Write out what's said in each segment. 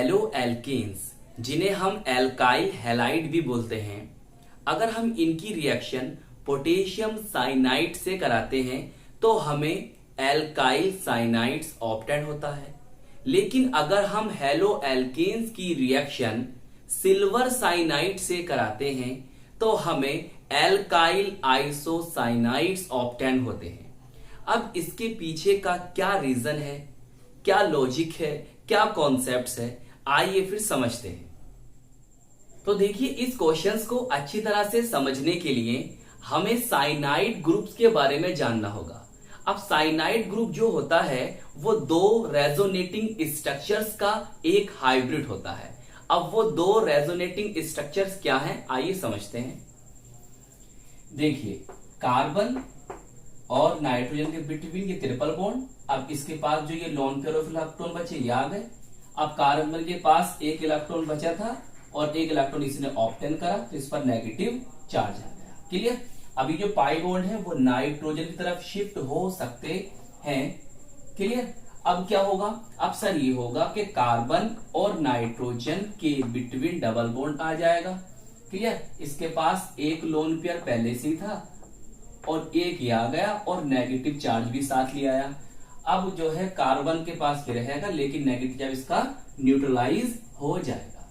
Halo alkanes, जिन्हें हम alkyl halide भी बोलते हैं, अगर हम इनकी रिएक्शन पोटेशियम साइनाइड से कराते हैं तो हमें एल्काइल साइनाइड्स ऑब्टेन होता है। लेकिन अगर हम हेलो एल्केन्स की रिएक्शन सिल्वर साइनाइड से कराते हैं तो हमें एल्काइल आइसोसाइनाइड्स ऑब्टेन होते हैं। अब इसके पीछे का क्या रीजन है, क्या लॉजिक है, क्या कॉन्सेप्ट्स है, आइए फिर समझते हैं। तो देखिए, इस क्वेश्चंस को अच्छी तरह से समझने के लिए हमें साइनाइड ग्रुप्स के बारे में जानना होगा। अब साइनाइड ग्रुप जो होता है वो दो रेजोनेटिंग स्ट्रक्चर्स का एक हाइब्रिड होता है। अब वो दो रेजोनेटिंग स्ट्रक्चर्स क्या हैं, आइए समझते हैं। देखिए, कार्बन और नाइट्रोजन के बिटवीन ये ट्रिपल बॉन्ड। अब इसके पास जो ये लोन पेयर ऑफ इलेक्ट्रॉन बचे ये आ गए। अब कार्बन के पास एक इलेक्ट्रॉन बचा था और एक इलेक्ट्रॉन इसने ऑब्टेन करा तो इस पर नेगेटिव चार्ज आ गया। क्लियर। अभी जो पाई बॉन्ड है वो नाइट्रोजन की तरफ शिफ्ट हो सकते हैं। क्लियर। अब क्या होगा, अब सर ये होगा कि कार्बन और नाइट्रोजन के बिटवीन डबल बॉन्ड आ जाएगा। क्लियर। इसके पास एक लोन पेयर पहले से ही था और एक ये आ गया और नेगेटिव चार्ज भी साथ ले आया। अब जो है कार्बन के पास ये रहेगा लेकिन नेगेटिव चार्ज इसका न्यूट्रलाइज हो जाएगा।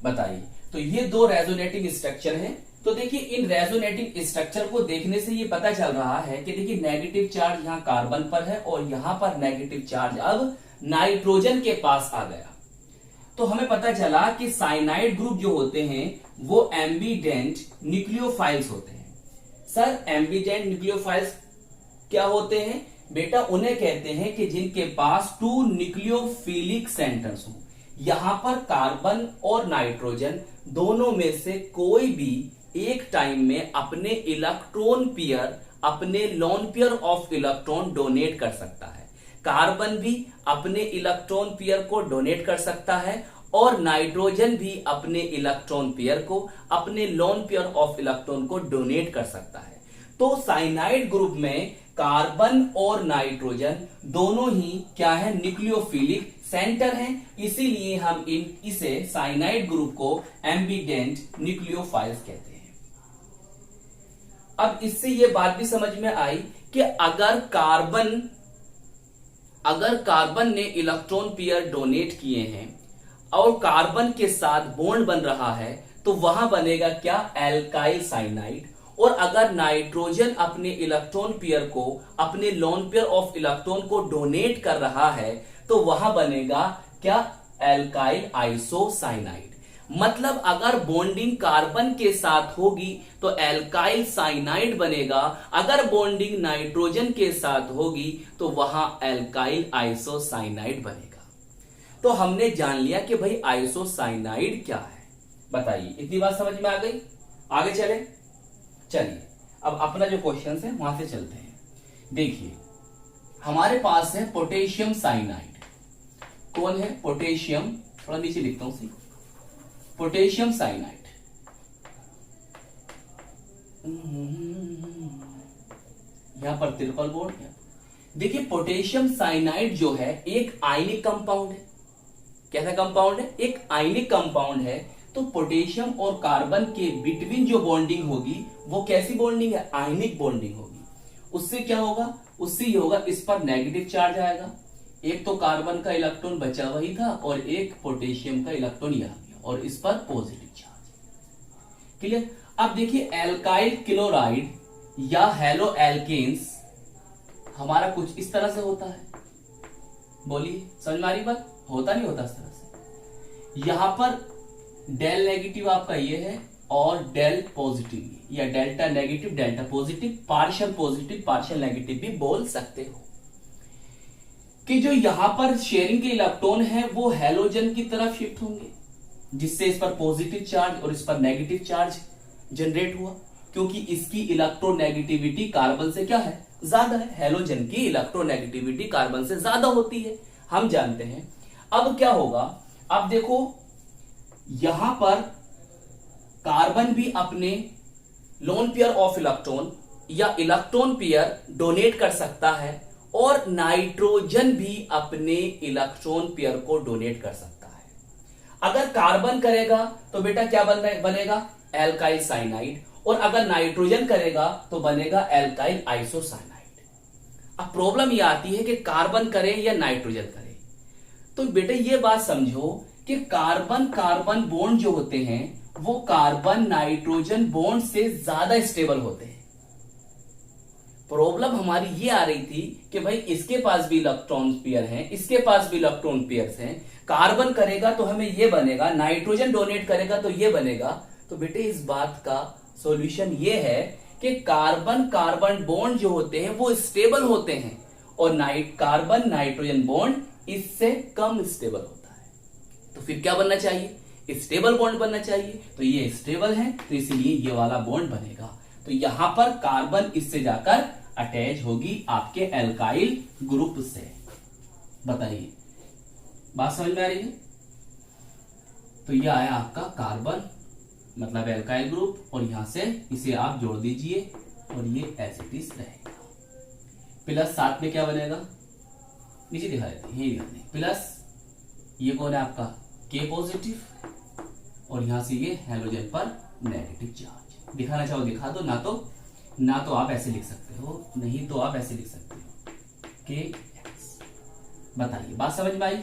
बताइए, तो ये दो रेजोनेटिंग स्ट्रक्चर हैं। तो देखिए, इन रेजोनेटिंग स्ट्रक्चर को देखने से ये पता चल रहा है कि देखिए नेगेटिव चार्ज यहाँ कार्बन पर है और यहां पर नेगेटिव चार्ज अब नाइट्रोजन के पास आ गया। तो हमें पता चला कि साइनाइड ग्रुप जो होते हैं वो एम्बिडेंट न्यूक्लियोफाइल्स होते हैं। सर, एम्बिडेंट न्यूक्लियोफाइल्स क्या होते हैं? बेटा, उन्हें कहते हैं कि जिनके पास टू न्यूक्लियोफिलिक सेंटर्स हो। यहां पर कार्बन और नाइट्रोजन दोनों में से कोई भी एक टाइम में अपने इलेक्ट्रॉन पेयर, अपने lone pair of electron donate कर सकता है। कार्बन भी अपने इलेक्ट्रॉन पेयर को डोनेट कर सकता है और नाइट्रोजन भी अपने इलेक्ट्रॉन पेयर को, अपने लोन पेयर ऑफ इलेक्ट्रॉन को डोनेट कर सकता है। तो साइनाइड ग्रुप में कार्बन और नाइट्रोजन दोनों ही क्या है, न्यूक्लियोफिलिक सेंटर हैं। इसीलिए हम इसे साइनाइड ग्रुप को एम्बिडेंट न्यूक्लियोफाइल्स कहते हैं। अब इससे यह बात भी समझ में आई कि अगर कार्बन ने इलेक्ट्रॉन पेयर डोनेट किए हैं और कार्बन के साथ बॉन्ड बन रहा है तो वहां बनेगा क्या, एल्काइल साइनाइड। और अगर नाइट्रोजन अपने इलेक्ट्रॉन पेयर को, अपने लोन पेयर ऑफ इलेक्ट्रॉन को डोनेट कर रहा है तो वहां बनेगा क्या, एल्काइल आइसोसाइनाइड। मतलब अगर बॉन्डिंग कार्बन के साथ होगी तो एल्काइल साइनाइड बनेगा, अगर बॉन्डिंग नाइट्रोजन के साथ होगी तो वहां एल्काइल आइसोसाइनाइड बनेगा। तो हमने जान लिया कि भाई आइसोसाइनाइड क्या है। बताइए, इतनी बात समझ में आ गई? आगे चलिए अब अपना जो क्वेश्चन है वहां से चलते हैं। देखिए, हमारे पास है पोटेशियम साइनाइड। कौन है? पोटेशियम, थोड़ा नीचे लिखता हूं, पोटेशियम साइनाइड। यहां पर ट्रिपल बॉन्ड है। देखिए, पोटेशियम साइनाइड जो है एक आयनिक कंपाउंड है। कैसा कंपाउंड है? एक आयनिक कंपाउंड है। तो पोटेशियम और कार्बन के बिटवीन जो बॉन्डिंग होगी वो कैसी बॉन्डिंग है? आयनिक बॉन्डिंग होगी। उससे क्या होगा? उससे ये होगा, इस पर नेगेटिव चार्ज आएगा। एक तो कार्बन का इलेक्ट्रॉन बचा वही था और एक पोटेशियम का इलेक्ट्रॉन यहां गया और इस पर पॉजिटिव चार्ज। क्लियर। अब देखिए, एल्काइल क्लोराइड या हेलो एल्केन्स हमारा कुछ इस तरह से होता है। बोलिए, समझ में आ रही बात? होता नहीं होता इस तरह से। यहां पर डेल नेगेटिव आपका ये है और डेल पॉजिटिव या delta negative delta positive, partial negative भी बोल सकते हो। कि जो यहां पर शेयरिंग के इलेक्ट्रॉन है वो हैलोजन की तरफ शिफ्ट होंगे, जिससे इस पर पॉजिटिव चार्ज और इस पर नेगेटिव चार्ज जनरेट हुआ, क्योंकि इसकी इलेक्ट्रोनेगेटिविटी कार्बन से क्या है, ज्यादा है। हैलोजन की इलेक्ट्रोनेगेटिविटी कार्बन से ज्यादा होती है, हम जानते हैं। अब क्या होगा, अब देखो यहां पर कार्बन भी अपने लोन पेयर ऑफ इलेक्ट्रॉन या इलेक्ट्रॉन पेयर डोनेट कर सकता है और नाइट्रोजन भी अपने इलेक्ट्रॉन पेयर को डोनेट कर सकता है। अगर कार्बन करेगा तो बेटा क्या बनेगा, एल्काइल साइनाइड, और अगर नाइट्रोजन करेगा तो बनेगा एल्काइल आइसोसाइनाइड। अब प्रॉब्लम यह आती है कि कार्बन करे या नाइट्रोजन करे, तो बेटा ये बात समझो कि कार्बन कार्बन बॉन्ड जो होते हैं वो कार्बन नाइट्रोजन बॉन्ड से ज्यादा स्टेबल होते हैं। प्रॉब्लम हमारी ये आ रही थी कि भाई इसके पास भी इलेक्ट्रॉन पेयर हैं, इसके पास भी इलेक्ट्रॉन पेयर्स हैं, कार्बन करेगा तो हमें ये बनेगा, नाइट्रोजन डोनेट करेगा तो ये बनेगा। तो बेटे इस बात का सॉल्यूशन ये है कि कार्बन कार्बन बॉन्ड जो होते हैं वो स्टेबल होते हैं और कार्बन नाइट्रोजन बॉन्ड इससे कम स्टेबल होता है। तो फिर क्या बनना चाहिए, स्टेबल बॉन्ड बनना चाहिए। तो ये स्टेबल है तो इसीलिए ये वाला बॉन्ड बनेगा। तो यहां पर कार्बन इससे जाकर अटैच होगी आपके एल्काइल ग्रुप से। बताइए बात समझ में आ रही है। तो ये आया आपका कार्बन मतलब एल्काइल ग्रुप, और यहां से इसे आप जोड़ दीजिए और ये एसिटिस रहेगा। प्लस साथ में क्या बनेगा, नीचे दिखा देते हैं, यही दिखाते हैं। प्लस ये कौन है आपका के पॉजिटिव, और यहां से ये हैलोजन पर नेगेटिव चार्ज। दिखाना चाहो दिखा दो, ना तो आप ऐसे लिख सकते हो, नहीं तो आप ऐसे लिख सकते हो के एक्स। बताइए बात समझ में आई,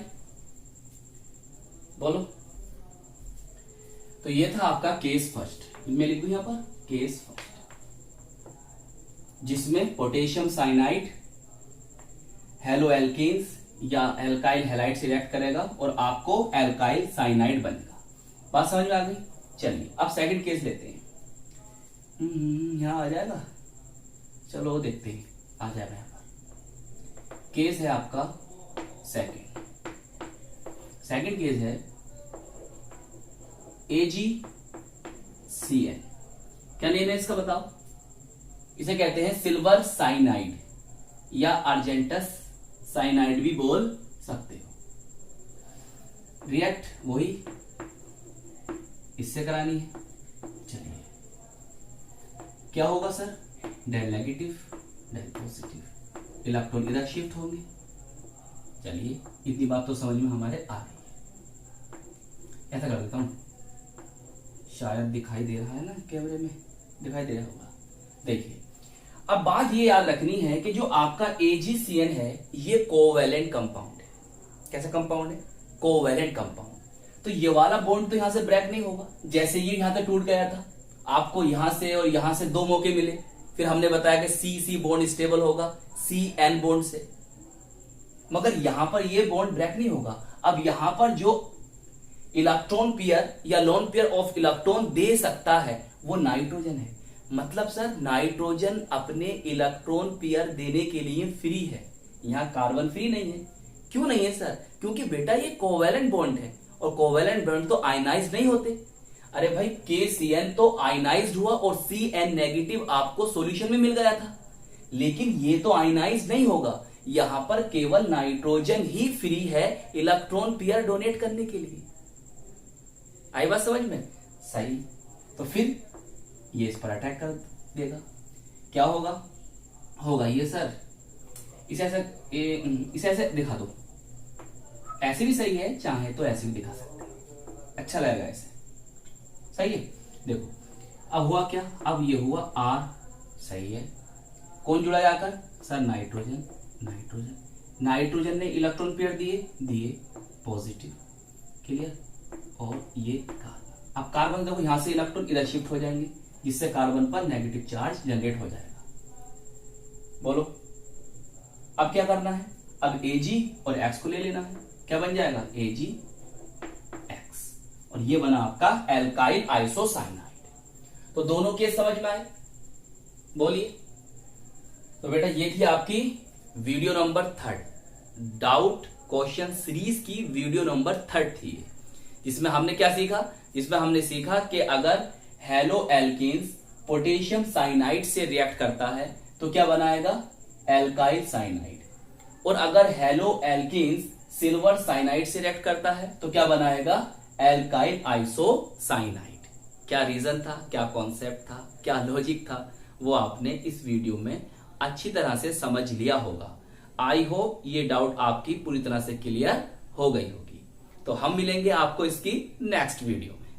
बोलो। तो ये था आपका केस फर्स्ट, मैं लिख दूं यहां पर केस फर्स्ट, जिसमें पोटेशियम साइनाइड हेलो एल्केन्स या एल्काइल हैलाइड से रिएक्ट करेगा और आपको एल्काइल साइनाइड बनेगा। बात समझ में आ गई। चलिए अब सेकंड केस लेते हैं। यहां आ जाएगा, चलो देखते हैं, आ जाएगा यहां पर। केस है आपका सेकंड केस है AgCN। क्या नेम है इसका बताओ। इसे कहते हैं सिल्वर साइनाइड या अर्जेंटस साइनाइड भी बोल सकते हो। रिएक्ट वही इससे करानी है। चलिए क्या होगा sir, del negative del positive, electron इधर शिफ्ट होंगे। चलिए इतनी बात तो समझ में हमारे आ रही है। ऐसा कर देता हूं, शायद दिखाई दे रहा है ना, कैमरे में दिखाई दे रहा होगा। देखिए अब बात ये याद रखनी है कि जो आपका AgCN है ये कोवैलेंट कंपाउंड है। कैसा कंपाउंड है, कोवैलेंट कंपाउंड। तो ये वाला बॉन्ड तो यहां से ब्रेक नहीं होगा, जैसे ये यहां तक टूट गया था, आपको यहां से और यहां से दो मौके मिले, फिर हमने बताया कि C बॉन्ड स्टेबल होगा CN बॉन्ड से, मगर यहां पर ये बॉन्ड ब्रेक नहीं होगा। अब यहां पर जो इलेक्ट्रॉन पेयर या लोन पेयर ऑफ इलेक्ट्रॉन दे सकता है वो नाइट्रोजन है। मतलब सर नाइट्रोजन अपने इलेक्ट्रॉन पेयर देने के लिए फ्री है, यहां कार्बन फ्री नहीं है। क्यों नहीं है सर, क्योंकि बेटा ये कोवैलेंट बॉन्ड है और कोवैलेंट बॉन्ड तो आयनाइज नहीं होते। अरे भाई KCN तो आयनाइज्ड हुआ और CN नेगेटिव आपको सॉल्यूशन में मिल गया था, लेकिन ये तो आयनाइज नहीं होगा। यहां पर केवल नाइट्रोजन ही फ्री है इलेक्ट्रॉन पेयर डोनेट करने के लिए। आई बात समझ में, सही। तो फिर ये इस पर अटैक कर देगा, क्या होगा ये सर, इसे ऐसे दिखा दो, ऐसे भी सही है, चाहे तो ऐसे भी दिखा सकते हैं, अच्छा लगेगा ऐसे, सही है। देखो अब हुआ क्या, अब ये हुआ R, सही है। कौन जुड़ा जाकर सर, नाइट्रोजन ने इलेक्ट्रॉन पेयर दिए पॉजिटिव, क्लियर। और ये कार्बन, अब कार्बन देखो यहां से इलेक्ट्रॉन इधर शिफ्ट हो जाएंगे, जिससे कार्बन पर नेगेटिव चार्ज जनरेट हो जाएगा। बोलो अब क्या करना है, अब Ag और X को ले लेना है। क्या बन जाएगा AgX, और ये बना आपका एल्काइल आइसोसाइनाइड। तो दोनों केस समझ में आए, बोलिए। तो बेटा ये थी आपकी video number 3, doubt question series की वीडियो नंबर 3 थी, जिसमें हमने क्या सीखा, जिसमें हमने सीखा कि अगर हेलो एल्केन्स पोटेशियम साइनाइड से रिएक्ट करता है तो क्या बनाएगा, एल्काइल साइनाइड, और अगर हेलो एल्केन्स सिल्वर साइनाइड से रिएक्ट करता है तो क्या बनाएगा, एल्काइल आइसोसाइनाइड। क्या रीजन था, क्या कॉन्सेप्ट था, क्या लॉजिक था, वो आपने इस वीडियो में अच्छी तरह से समझ लिया होगा। आई होप ये डाउट आपकी पूरी तरह से क्लियर हो गई होगी। तो हम मिलेंगे आपको इसकी नेक्स्ट वीडियो में।